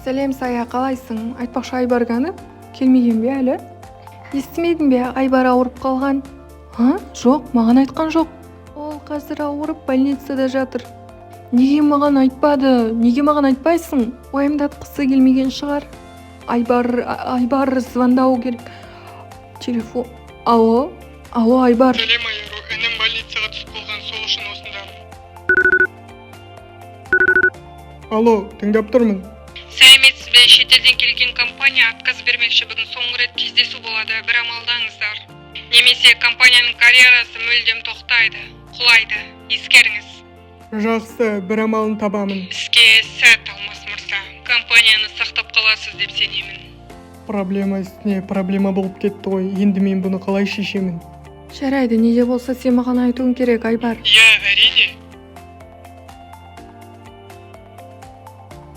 Сәлем Сая, қалайсың? Айтпақшы Айбар ганы келмеген бе әлі? Естімедің бе, Айбар ауырып қалған? Жоқ, маған айтқан жоқ. Ол қазір ауырып больницада жатыр. Неге маған айтпады? Неге маған айтпайсың? Уайымдатқысы келмеген шығар. Айбар звондау керек. Телефон. Алло, Айбар. Сәлем Айару, інім больницаға түсіп қалған, сол үшін осындамын. Алло, тыңдап тұрмын. Сәлеметсіз бе, шетелден келген компания отказ бермекші, бүгін соңғы рет кездесу болады, бір амалдаңыздар. Немесе компанияның карьерасы мүлдем тоқтайды, құлайды, ескеріңіз. Жақсы, бір амалын табамын. Іске сәт Алмас мырза, компанияны сақтап қаласыз деп сенемін. Проблема үстіне проблема болып кетті ғой, енді мен бұны қалай шешемін? Жарайды, неде болса сен маған айтуың керек, Айбар. Иә, әрине.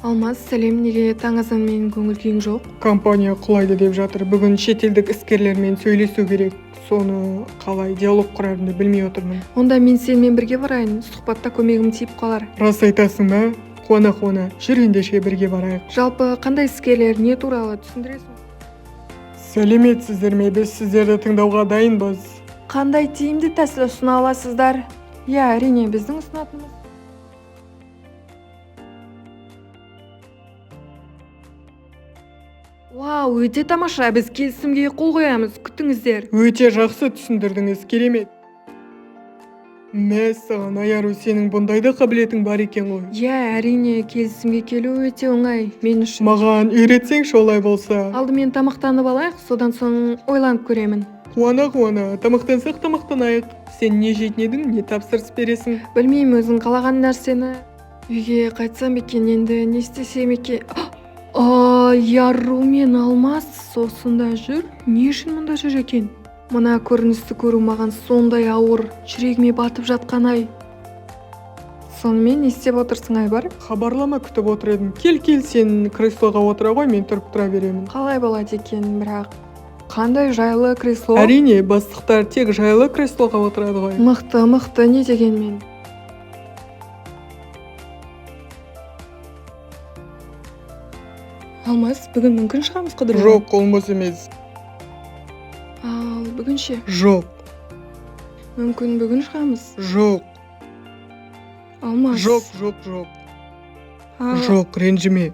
Алмас, сәлем, неге таңыздан менің көңіл күйің жоқ? Компания құлайды деп жатыр. Бүгін шетелдік іскерлермен сөйлесу керек. Соны қалай диалог құрарымды білмей отырмын. Онда мен сенімен бірге барайын, сұхбатта көмегім тиіп қалар. Рас айтасың ба? Қуана, жүр ендеше бірге барайық. Жалпы қандай іскерлер, не туралы түсіндіресің? Сәлеметсіздер ме? Біз сіздерді тыңдауға дайынбыз. Қандай тиімді тәсіл ұсына аласыздар? Иә, әрине, біздің ұсынатынымыз. Вау, өте тамаша, біз келісімге қол қоямыз, күтіңіздер. Өте жақсы түсіндірдіңіз, керемет. Мәссаған, Айару, сенің бұндайда қабілетің бар екен ғой. Иә, әрине, келісімге келу өте оңай, мен үшін. Маған үйретсеңші олай болса. Алдымен тамақтанып алайық, содан соң ойланып көремін. Қуана, тамақтансақ тамақтанайық. Сен не жейтін едің, не тапсырыс бересің? Білмеймін, өзің қалаған нәрсені. Үйге қайтсам екен, енді не істесем екен? Айару мен Алмас осында жүр. Не үшін мұнда жүр екен? Мына көріністі көру маған сондай ауыр, жүрегіме батып жатқан ай. Сонымен не істеп отырсың, Айбар? Хабарлама күтіп отыр едім. Кел, сен креслоға отыра ғой, мен тұрып тұра беремін. Қалай болады екен, бірақ қандай жайлы кресло? Әрине, бастықтар тек жайлы креслоға отырады ғой. Мықты, не дегенмен? Алмас, бүгін мүмкін шығамыз қыдыруға? Жоқ, олмас емес. Ал бүгін ше? Жоқ. Мүмкін бүгін шығамыз? Жоқ. Алмас. Жоқ. Жоқ, ренжіме.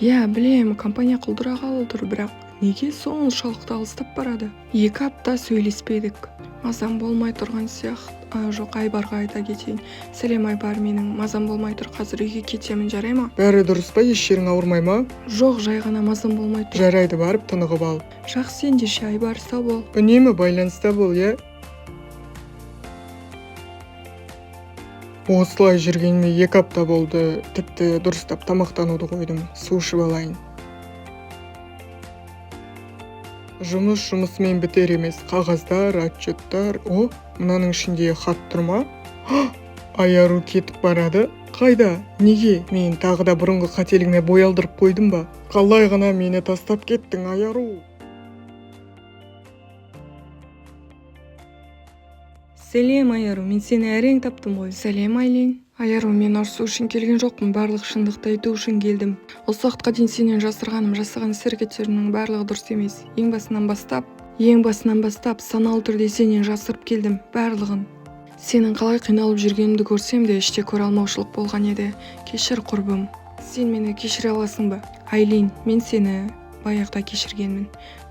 Иә, білем, компания құлдырағалы тұр, бірақ неге соншалықты алыстап барады? 2 апта сөйлеспедік. Мазам болмай тұрған сияқты. Жоқ, Айбарға айта кетейін. Сәлем Айбар, менің мазам болмай тұр, қазір үйге кетемін, жарай ма? Бәрі дұрыс па, еш жерің ауырмай ма? Жоқ, жай ғана мазам болмай тұр. Жарайды, барып тынығып ал. Жақсы, ендеше Айбар, сау бол. Үнемі байланыста бол, иә? Осылай жүргеніме 2 апта болды. Тіпті дұрыстап тамақтануды қойдым. Су ішіп алайын. Жұмысымен бітер емес. Қағаздар, отчеттар. Мынаның ішінде хат тұрма? Айару кетіп барады. Қайда? Неге? Мен тағы да бұрынғы қателігіне бой алдырып қойдым ба? Қалай ғана мені тастап кеттің, Айару? Сәлем, Айару, мен сені әрең таптым ғой. Сәлем, Айлин. Айару, мен ұрсу үшін келген жоқпын, барлық шындықты айту үшін келдім. Осы уақытқа дейін сенен жасаған іс-әрекеттерімнің барлығы дұрыс емес. Ең басынан бастап саналы түрде сенен жасырып келдім, барлығын. Сенің қалай қиналып жүргенімді көрсем де іште көре алмаушылық болған еді. Кешір, құрбым. Сен мені кешіре аласың ба? Айлин, мен сені баяғыда кешіргенмін,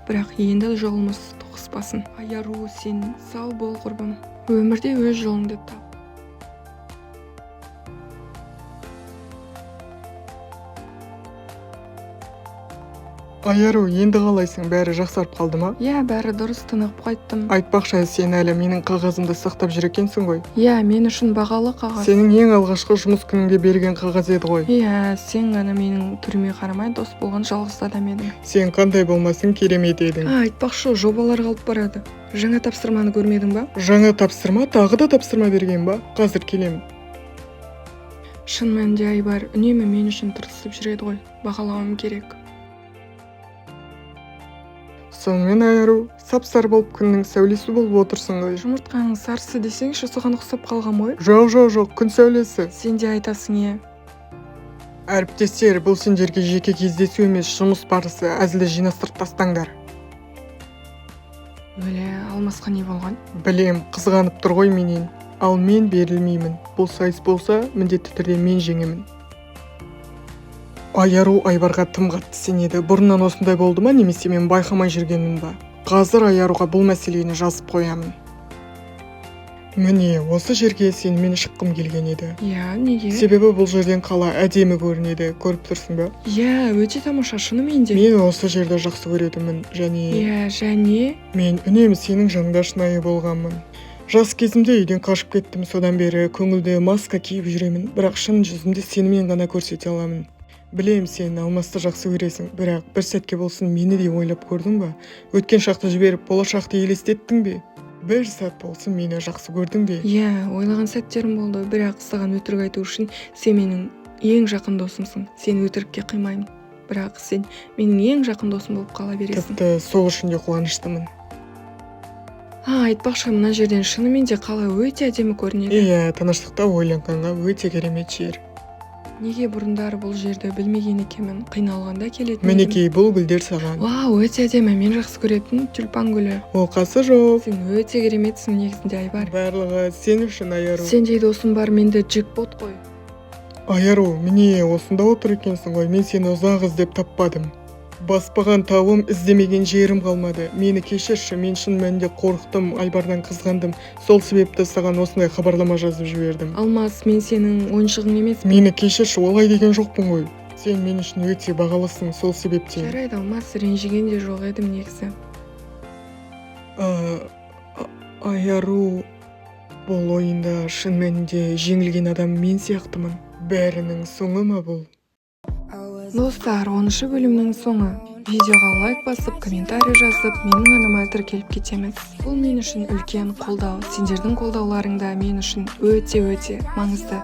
бірақ енді жолымыз тоғыспасын. Айару, сен сау бол, құрбым. Өмірде өз жолыңды тап. Айару, енді қалайсың? Бәрі жақсарып қалды ма? Иә, бәрі дұрыс, тынығып қайттым. Айтпақшы, сен әлі менің қағазымды сақтап жүр екенсің ғой? Иә, мен үшін бағалы қағаз. Сенің ең алғашқы жұмыс күніңде берген қағаз еді ғой? Иә, сен ғана менің түріме қарамай дос болған жалғыз адам едің. Сен қандай болмасын керемет едің. Айтпақшы, жобалар қалып барады. Жаңа тапсырманы көрмедің ба? Жаңа тапсырма, тағы да тапсырма берген ба? Қазір келемін. Шын мәнінде Айбар үнемі мен үшін тырысып жүреді ғой. Бағалауым керек. Сонымен Айару, сап-сары болып күннің сәулесі болып отырсың ғой. Жұмыртқаның сарысы десеңші, соған ұқсап қалған ғой. Жоқ, күн сәулесі. Сен де айтасың, е. Әріптестер, бұл сендерге жеке кездесу емес, жұмыс барысы, әзілді жинастырып тастаңдар. Өле, алмасқа не болған? Білем, қызғанып тұр ғой менен. Ал мен берілмеймін. Бұл сайыс болса, міндетті түрде мен жеңемін. Айару Айбарға тым қатты сенеді. Бұрыннан осындай болды ма, немесе мен байқамай жүргенмін ба? Қазір Айаруға бұл мәселені жазып қоямын. Міне, осы жерге сенімен шыққым келген еді. Иә, неге? Себебі бұл жерден қала әдемі көрінеді, көріп тұрсың ба? Иә, өте тамаша, шынымен де. Мен осы жерді жақсы көретінмін, және... Иә, және... Мен үнемі сенің жаныңда шынайы болғанмын. Жас кезімде үйден қашып кеттім, содан бері көңілде маска киіп жүремін, бірақ шын жүзімді сенімен ғана көрсете аламын. Білем, сен Алмасты жақсы көресің, бірақ бір сәтке болсын мені де ойлап көрдің ба? Өткен шақты жіберіп, болашақты елестеттің бе? Бір сәт болсын мені жақсы көрдің бе? Иә, ойлаған сәттерім болды, бірақ саған өтірік айту үшін сен менің ең жақын досымсың. Сен өтірікке қимаймын, бірақ сен менің ең жақын досым болып қала бересің. Тіпті сол үшін де қуаныштымын. Айтпақшы, мына жерден шынымен де қала өте әдемі көрінеді. Иә, тыныштықта ойланғанға өте керемет жер. Неге бұрындары бұл жерді білмеген екенмін, қиналғанда келетін едім. Мінекей, бұл гүлдер саған. Вау, өте әдемі, мен жақсы көретін тюльпан гүлі. Оқасы жоқ. Сен өте кереметсің, негізінде Айбар. Барлығы сен үшін, Айару. Сендей досым бар, менде джекпот қой. Айару, міне осында отыр екенсің ғой, мен сені ұзақ іздеп таппадым. Баспаған тауым, іздемеген жерім қалмады. Мені кешірші, мен шын мәнінде қорықтым, Айбардан қызғандым. Сол себепті саған осындай хабарлама жазып жібердім. Алмас, мен сенің ойыншығың емес. Мені кешірші, олай деген жоқпын ғой. Сен мен үшін өте бағалысың, сол себептен. Жарайды, Алмас, ренжіген де жоқ едім негізі. Айару, бұл ойында шын мәнінде жеңілген адам мен сияқтымын. Бәрінің соңы ма бұл? Достар, 10-шы бөлімнің соңы. Видеоға лайк басып, комментарий жазып, менің аныма тіркеліп кетеміз. Бұл мен үшін үлкен қолдау. Сендердің қолдауларың да мен үшін өте маңызды.